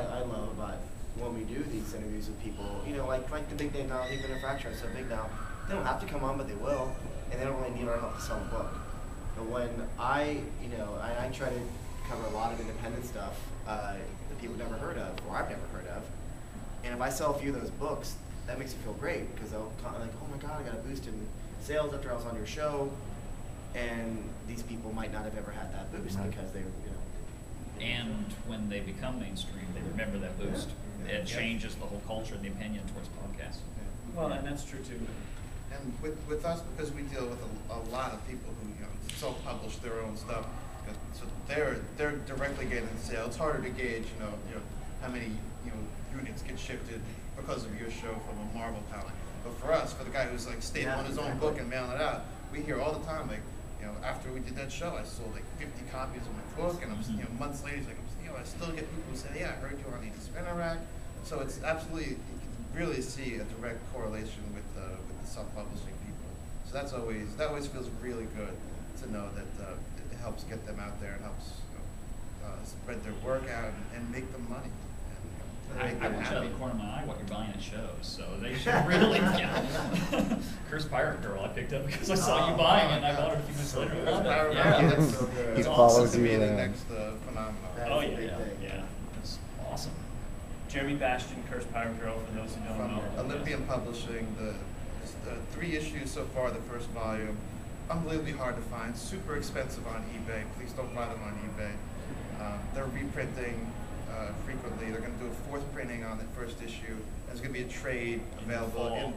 I love about when we do these interviews with people, like the big name now, even if Fracture is so big now, they don't have to come on, but they will, and they don't really need our help to sell a book. But when I try to cover a lot of independent stuff that people never heard of, or I've never heard of, and if I sell a few of those books, that makes me feel great, because they'll like, oh my God, I got a boost in sales after I was on your show, and these people might not have ever had that boost because they, And when they become mainstream, they remember that boost. Yeah. It changes the whole culture and the opinion towards podcasts. Yeah. Well, and that's true too. And with us, because we deal with a lot of people who self-publish their own stuff, so they're directly getting the sale. It's harder to gauge, how many units get shifted because of your show from a Marvel comic. But for us, for the guy who's like stapling his own book and mailing it out, we hear all the time like, after we did that show, I sold like 50 copies of my book, and I'm, months later, he's like, I still get people who say, yeah, I heard you on the spinner rack. So it's absolutely, you can really see a direct correlation with the self-publishing people. So that always feels really good to know that it helps get them out there and helps spread their work out and make them money. I watch out of the corner of my eye what you're buying at shows, so they should really Curse Pirate Girl I picked up because I saw you buying it and I bought it a few minutes later. I love it. Yeah, that's so good. He It's follows awesome. you The around. next phenomenon. Oh yeah. It's awesome. Jeremy Bastian, Curse Pirate Girl, for those who don't From know. Olympian Publishing, the 3 issues so far, the first volume, unbelievably hard to find, super expensive on eBay. Please don't buy them on eBay. They're reprinting frequently. They're going to do a 4th printing on the first issue. There's going to be a trade available.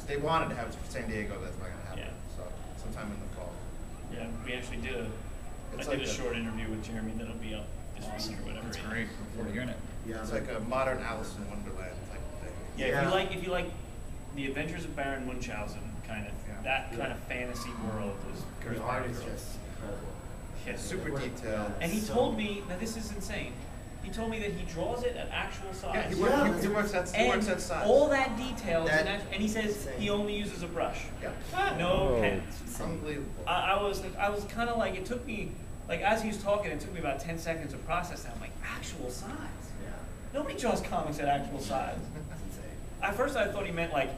They wanted to have it for San Diego. That's not going to happen. Yeah. So sometime in the fall. Yeah, we actually did a short interview with Jeremy that'll be up this week or whatever. That's great. Look forward to hearing it. Yeah, It's like a modern Alice in Wonderland type of thing. Yeah, if you like the Adventures of Baron Munchausen kind of that kind of fantasy world is Curse the art Pirate is Girl. just incredible. Yeah, Super detailed. And he told me, now this is insane, he told me that he draws it at actual size. Yeah, he works that size. All that detail is That- and he says insane. he only uses a brush. Yeah. No Oh. pens. It's unbelievable. I was kind of like, it took me, like as he was talking, it took me about 10 seconds to process that. I'm like, actual size? Yeah, Nobody draws comics at actual size. that's insane. At first I thought he meant like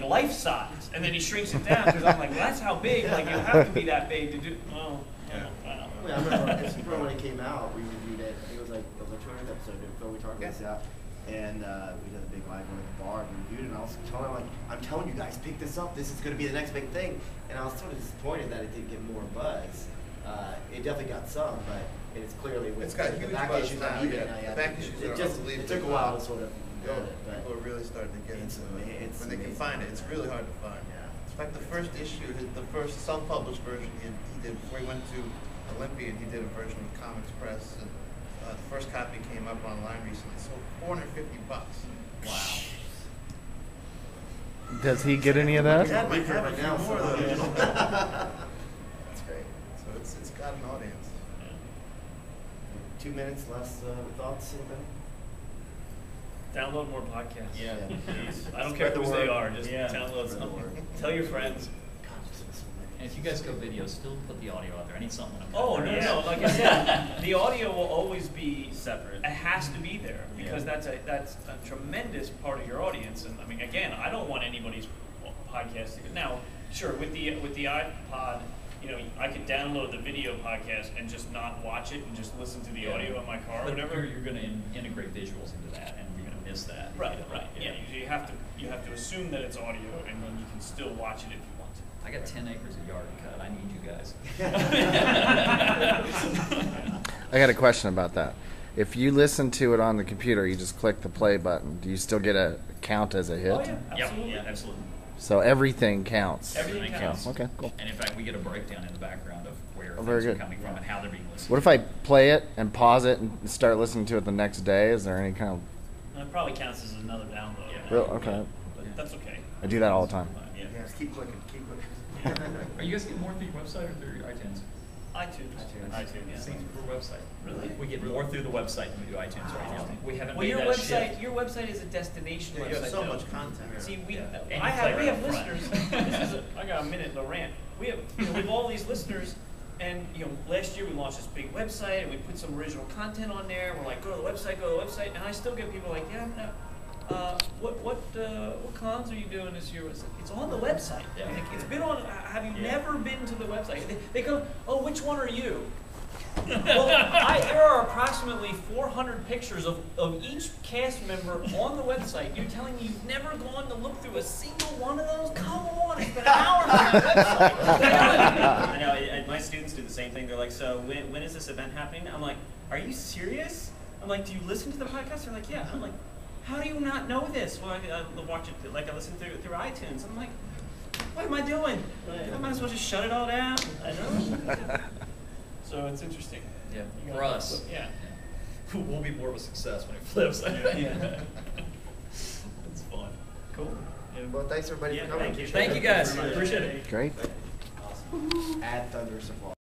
life size, and then he shrinks it down because I'm like, well, that's how big, like you have to be that big to do, oh, Yeah. I remember when it came out, we reviewed it. I think it was like the 200th episode before we talked about this out, and we did a big live one at the bar. And we reviewed it, and I was telling him, like, I'm telling you guys, pick this up. This is going to be the next big thing. And I was sort of disappointed that it didn't get more buzz. It definitely got some, but it's clearly with It's got the huge back buzz issues now, on eBay. yeah. The back issues are It unbelievably took a while to sort of Yeah, build it, but people are really starting to get it's into it. it's When they can amazing. find it, it's really hard to find. Yeah. In fact, the first issue, the first self-published version he did before he went to Olympian, he did a version with Comics Press, and the first copy came up online recently. It sold $450. Wow. Does he get any of that? Yeah, might have have it a now, few more so- of those. That's great. So it's got an audience. 2 minutes less thoughts, anybody? Download more podcasts. Yeah. Please. I don't Spread care the who they word. are, just Yeah. download Spread the something. word. Tell your friends. God, just miss so many. And if you guys go video, still put the audio out there. I need something. Oh, no, like I said, the audio will always be Separate. It has to be there because that's a tremendous part of your audience. And I mean, again, I don't want anybody's podcast to now. Sure, with the iPod, I could download the video podcast and just not watch it and just listen to the audio in my car or But whatever. you're going to integrate visuals into that, and you're going to miss that. Right. Yeah, you have to assume that it's audio, and then you can still watch it if you want to. I got 10 acres of yard to cut. I need you guys. I got a question about that. If you listen to it on the computer, you just click the play button. Do you still get a count as a hit? Oh yeah, absolutely. Yeah, absolutely. So everything counts. Everything counts. Okay, cool. And in fact, we get a breakdown in the background of where very things are good. coming from and how they're being listened. What if I play it and pause it and start listening to it the next day? Is there any kind of... And it probably counts as another download. Yeah. Real? Okay. But that's okay. I do that all the time. Yeah. Yeah, just keep clicking, keep clicking. Are you guys getting more through your website or through your iTunes? iTunes, yeah. Same through our website. Really? We get more through the website than we do iTunes right now. We haven't Well, made your that website, shift. your website is a destination Yeah, website. you have so though. much content. See, And you we play have right up front. listeners. I got a minute to rant. We have all these listeners, And last year we launched this big website, and we put some original content on there. We're like, go to the website, and I still get people like, yeah, no, what cons are you doing this year? It's on the website. Yeah. Like, it's been on. Have you never been to the website? They go, oh, which one are you? Well, there are approximately 400 pictures of each cast member on the website. You're telling me you've never gone to look through a single one of those? Come on, it's been an hour on the website. I know, my students do the same thing. They're like, so when is this event happening? I'm like, are you serious? I'm like, do you listen to the podcast? They're like, yeah. I'm like, how do you not know this? Well, I watch it, like I listen through iTunes. I'm like, what am I doing? I might as well just shut it all down. I know. So it's interesting. Yeah, You for gotta us. flip- Yeah. We'll be more of a success when it flips. Yeah. It's fun. Cool. Well, thanks everybody Yeah, for coming. thank you. Thank you guys. Very much. Appreciate it. Great. Add thunderous applause.